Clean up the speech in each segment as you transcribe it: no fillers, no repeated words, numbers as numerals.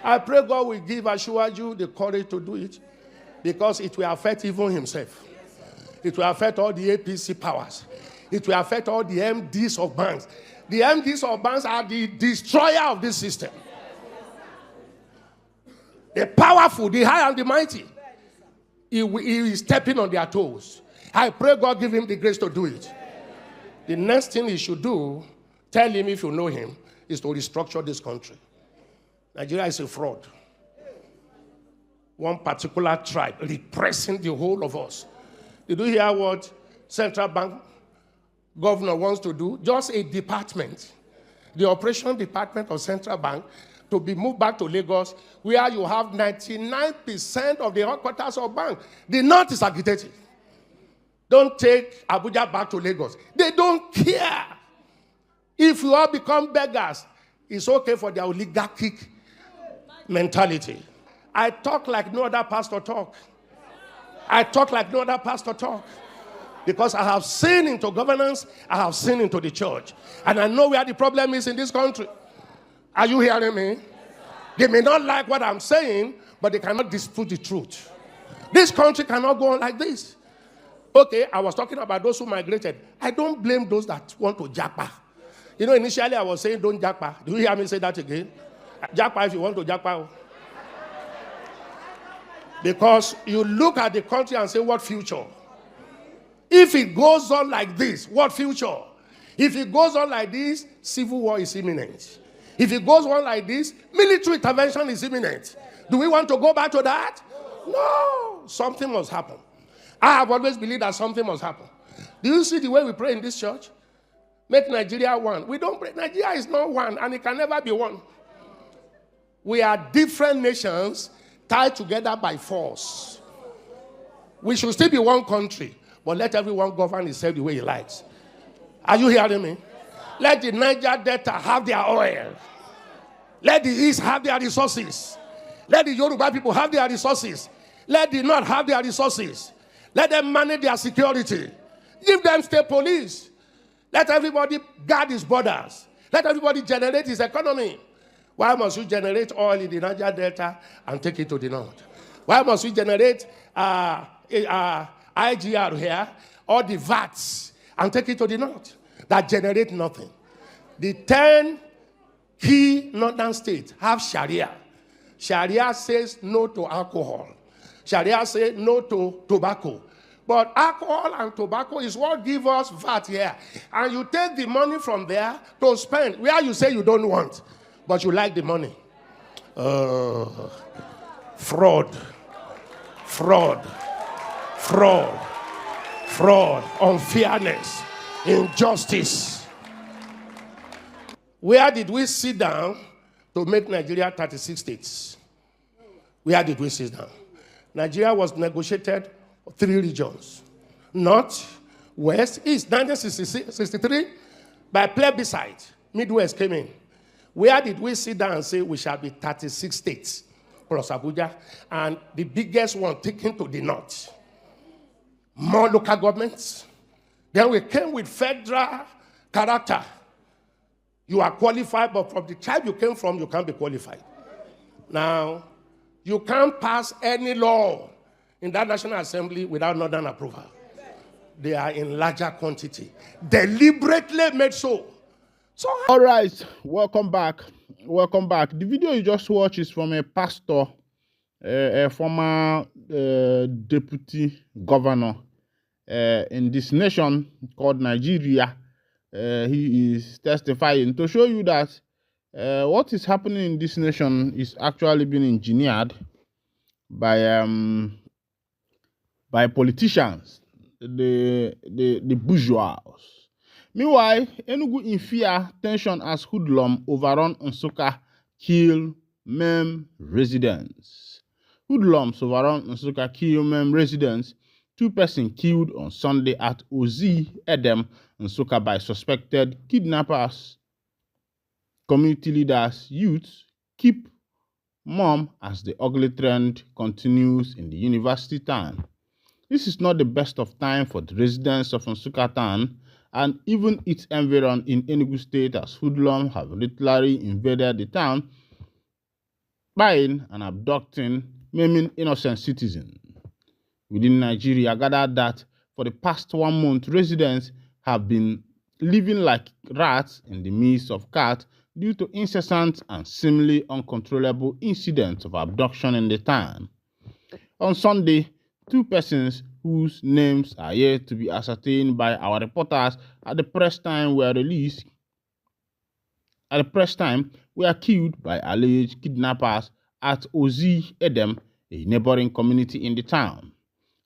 I pray God will give Asiwaju the courage to do it, because it will affect even himself. It will affect all the APC powers. It will affect all the MDs of banks. The MDs of banks are the destroyer of this system. The powerful, the high and the mighty. He is stepping on their toes. I pray God give him the grace to do it. The next thing he should do, tell him if you know him, is to restructure this country. Nigeria is a fraud. One particular tribe repressing the whole of us. Did you hear what Central Bank governor wants to do? Just a department, the operation department of Central Bank, to be moved back to Lagos, where you have 99% of the headquarters of bank. The North is agitated. Don't take Abuja back to Lagos. They don't care. If you all become beggars, it's okay for their oligarchic mentality. I talk like no other pastor talk. I talk like no other pastor talk. Because I have seen into governance, I have seen into the church. And I know where the problem is in this country. Are you hearing me? They may not like what I'm saying, but they cannot dispute the truth. This country cannot go on like this. Okay, I was talking about those who migrated. I don't blame those that want to japa. You know, initially I was saying don't japa. Do you hear me say that again? Japa if you want to japa. Because you look at the country and say, what future? If it goes on like this, what future? If it goes on like this, civil war is imminent. If it goes on like this, military intervention is imminent. Do we want to go back to that? No. Something must happen. I have always believed that something must happen. Do you see the way we pray in this church? Make Nigeria one. We don't pray. Nigeria is not one, and it can never be one. We are different nations tied together by force. We should still be one country, but let everyone govern himself the way he likes. Are you hearing me? Let the Niger Delta have their oil. Let the East have their resources. Let the Yoruba people have their resources. Let the North have their resources. Let them manage their security. Give them state police. Let everybody guard his borders. Let everybody generate his economy. Why must you generate oil in the Niger Delta and take it to the North? Why must we generate IGR here, or the VATs, and take it to the North? That generate nothing. The 10 key northern states have Sharia. Sharia says no to alcohol. Sharia says no to tobacco. But alcohol and tobacco is what gives us VAT here. And you take the money from there to spend where you say you don't want, but you like the money. Fraud. Fraud. Fraud. Fraud. Unfairness. Injustice. Where did we sit down to make Nigeria 36 states? Where did we sit down? Nigeria was negotiated 3 regions. North, West, East. 1963, by plebiscite, Midwest came in. Where did we sit down and say we shall be 36 states plus Abuja, and the biggest one taken to the North? More local governments. Then we came with federal character. You are qualified, but from the tribe you came from, you can't be qualified. Now, you can't pass any law in that National Assembly without Northern approval. They are in larger quantity. Deliberately made so. All right, welcome back. Welcome back. The video you just watched is from a pastor, a former deputy governor in this nation called Nigeria. He is testifying to show you that what is happening in this nation is actually being engineered by politicians, the bourgeois. Meanwhile, Enugu in fear, tension as hoodlum overrun Nsukka, kill, maim residents. Hoodlums overrun Nsukka, kill, maim residents. 2 persons killed on Sunday at Ozi Edem, Nsukka by suspected kidnappers. Community leaders, youths, keep mum as the ugly trend continues in the university town. This is not the best of time for the residents of Nsukka town and even its environment in Enugu State, as hoodlums have literally invaded the town spying and abducting, maiming innocent citizens. Within Nigeria, gathered that for the past 1 month, residents have been living like rats in the midst of cats due to incessant and seemingly uncontrollable incidents of abduction in the town. On Sunday, two persons whose names are yet to be ascertained by our reporters at the press time were killed by alleged kidnappers at Ozi Edem, a neighboring community in the town.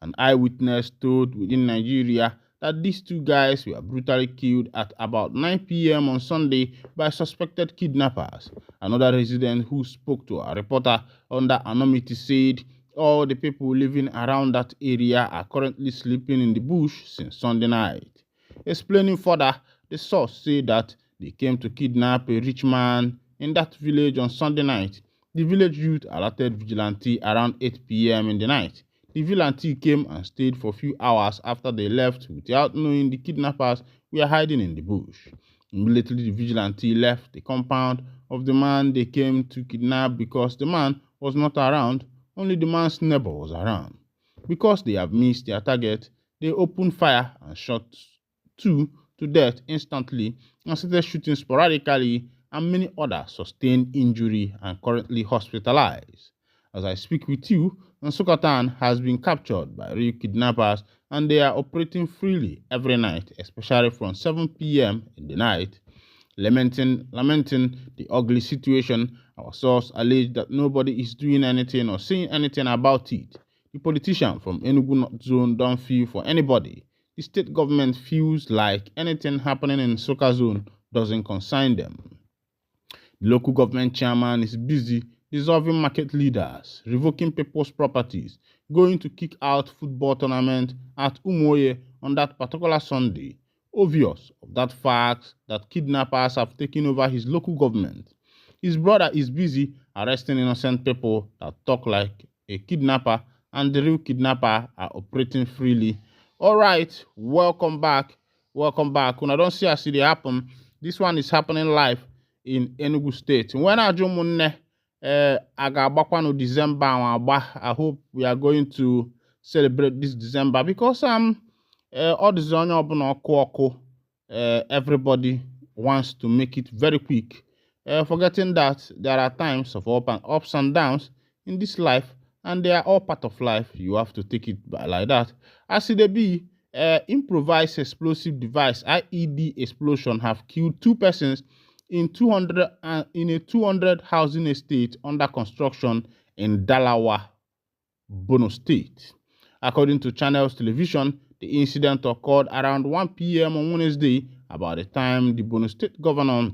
An eyewitness told Within Nigeria that these two guys were brutally killed at about 9 p.m. on Sunday by suspected kidnappers. Another resident who spoke to a reporter under anonymity said all the people living around that area are currently sleeping in the bush since Sunday night. Explaining further, the source said that they came to kidnap a rich man in that village on Sunday night. The village youth alerted vigilante around 8 p.m. in the night. The vigilante came and stayed for a few hours after they left without knowing the kidnappers were hiding in the bush. Immediately, the vigilante left the compound of the man they came to kidnap because the man was not around, only the man's neighbor was around. Because they have missed their target, they opened fire and shot two to death instantly and started shooting sporadically, and many others sustained injury and currently hospitalized. As I speak with you, Nsukatan has been captured by real kidnappers and they are operating freely every night, especially from 7 p.m. in the night. Lamenting the ugly situation, our source alleged that nobody is doing anything or saying anything about it. The politician from Enugu North Zone don't feel for anybody. The state government feels like anything happening in Soka Zone doesn't concern them. The local government chairman is busy dissolving market leaders, revoking people's properties, going to kick out football tournament at Umoye on that particular Sunday. Obvious of that fact that kidnappers have taken over his local government. His brother is busy arresting innocent people that talk like a kidnapper, and the real kidnapper are operating freely. All right, welcome back. When I don't see as it happen, this one is happening live in Enugu State. When I join Agabakwano December, I hope we are going to celebrate this December because all the zone everybody wants to make it very quick, forgetting that there are times of ups and downs in this life, and they are all part of life. You have to take it like that. As it be, improvised explosive device (IED) explosion have killed two persons in a 200 housing estate under construction in Dalawa, Bono State. According to Channels Television, the incident occurred around 1 p.m. on Wednesday, about the time the Bono State Governor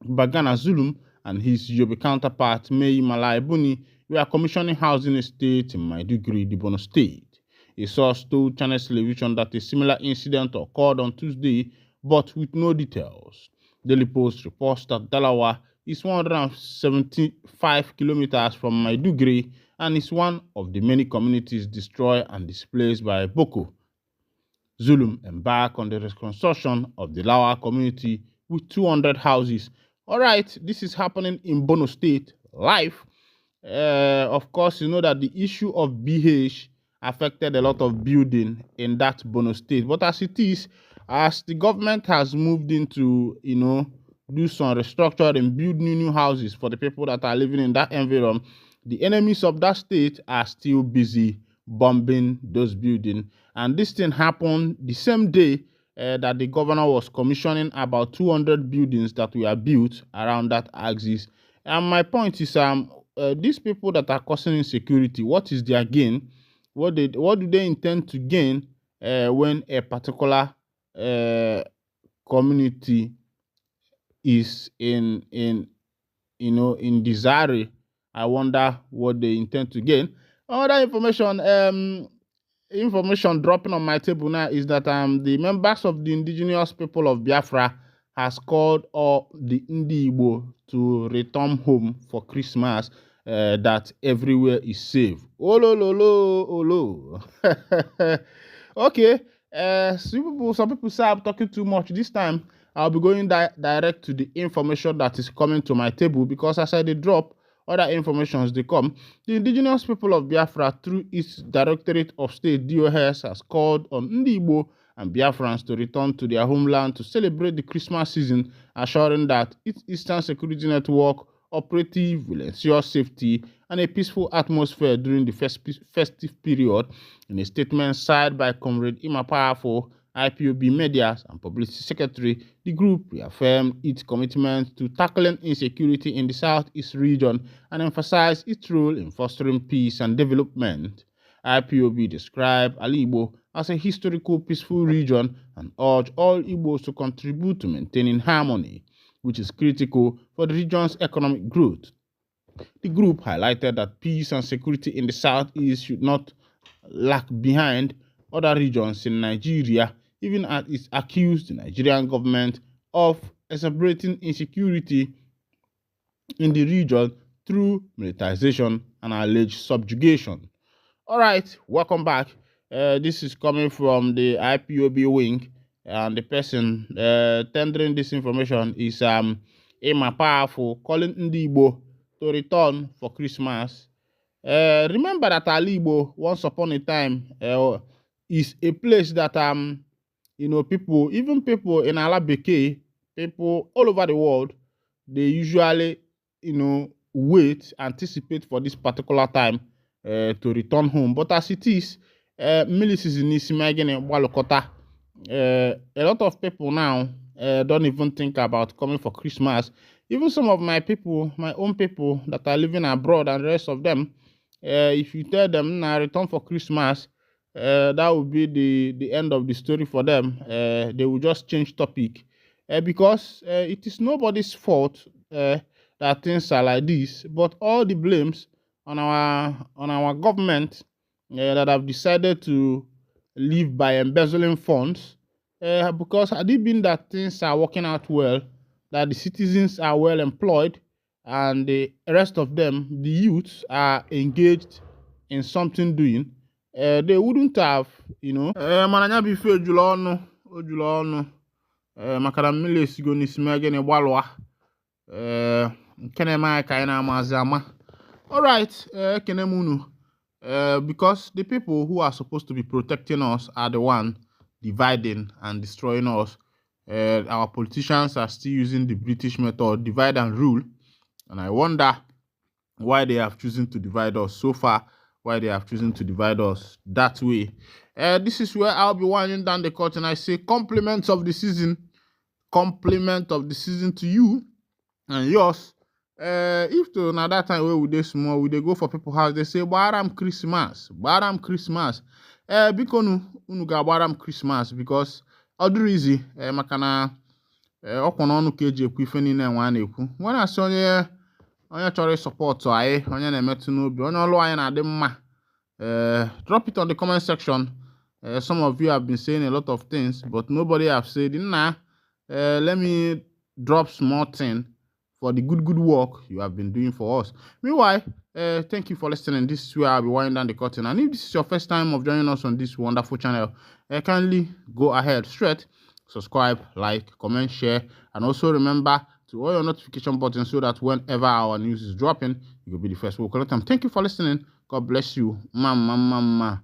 Bagana Zulum and his Yobe counterpart Mai Malai Buni were commissioning housing estate in Maiduguri, the Bono State. A source told Channels Television that a similar incident occurred on Tuesday, but with no details. Daily Post reports that Dalawa is 175 kilometers from Maiduguri and is one of the many communities destroyed and displaced by Boko. Zulum embarked on the reconstruction of the Lawa community with 200 houses. All right, this is happening in Bono State live. Of course, you know that the issue of BH affected a lot of building in that Bono State. But as it is, as the government has moved into, do some restructure and build new houses for the people that are living in that environment, the enemies of that state are still busy bombing those buildings. And this thing happened the same day that the governor was commissioning about 200 buildings that were built around that axis. And my point is, these people that are causing insecurity, what is their gain? What do they intend to gain when a particular community is in desire? I wonder what they intend to gain. Other information dropping on my table now is that the members of the indigenous people of Biafra has called all the Ndi Igbo to return home for Christmas. That everywhere is safe. Olo. Okay. Some people say I'm talking too much. This time I'll be going direct to the information that is coming to my table, because as I did drop other informations they come. The indigenous people of Biafra, through its Directorate of State (DOS), has called on Ndi Igbo and Biafrans to return to their homeland to celebrate the Christmas season, assuring that its Eastern Security Network operative will ensure safety and a peaceful atmosphere during the festive period. In a statement signed by Comrade Ima Powerful, IPOB Medias and Publicity Secretary, the group reaffirmed its commitment to tackling insecurity in the Southeast region and emphasized its role in fostering peace and development. IPOB described Igbo as a historical peaceful region and urged all Igbos to contribute to maintaining harmony, which is critical for the region's economic growth. The group highlighted that peace and security in the Southeast should not lag behind other regions in Nigeria, even as it accused the Nigerian government of exacerbating insecurity in the region through militarization and alleged subjugation. All right, welcome back. This is coming from the IPOB wing, and the person tendering this information is Emma Powerful, calling Ndi Igbo to return for Christmas. Remember that Ali Igbo, once upon a time, is a place that people, even people in Alabeke, people all over the world, they usually wait, anticipate for this particular time to return home. But as it is, a lot of people now don't even think about coming for Christmas. Even some of my people, my own people that are living abroad and the rest of them, if you tell them now return for Christmas, that will be the end of the story for them. They will just change topic because it is nobody's fault that things are like this, but all the blames on our government that have decided to live by embezzling funds, because had it been that things are working out well, that the citizens are well employed, and the rest of them, the youths, are engaged in something doing, they wouldn't have, mananya bife ojula onu makara mmiri esigo n'isi megene gbalwa nkene ma ka ina amazama. All right, kenemunu. Because the people who are supposed to be protecting us are the one dividing and destroying us. Our politicians are still using the British method, divide and rule, and I wonder why they have chosen to divide us so far, why they have chosen to divide us that way. This is where I'll be winding down the curtain. I say compliment of the season to you and yours. If to now that time where we dey small, we dey go for people house, they say Baram Christmas. Bikonu unu ga Baram Christmas because other easy makana okono onu ka eji ekwu ife niile nwa na-ekwu. When I say onye chọrọ support anyị, onye na-emetu n'obi, onye ọlụ anyị na-adị mma, drop it on the comment section. Some of you have been saying a lot of things, but nobody have said, let me drop small thing for the good work you have been doing for us. Meanwhile, thank you for listening. This is where I'll be winding down the curtain. And if this is your first time of joining us on this wonderful channel, kindly go ahead, straight, subscribe, like, comment, share, and also remember to all your notification buttons so that whenever our news is dropping, you will be the first to collect them. Thank you for listening. God bless you. Mama.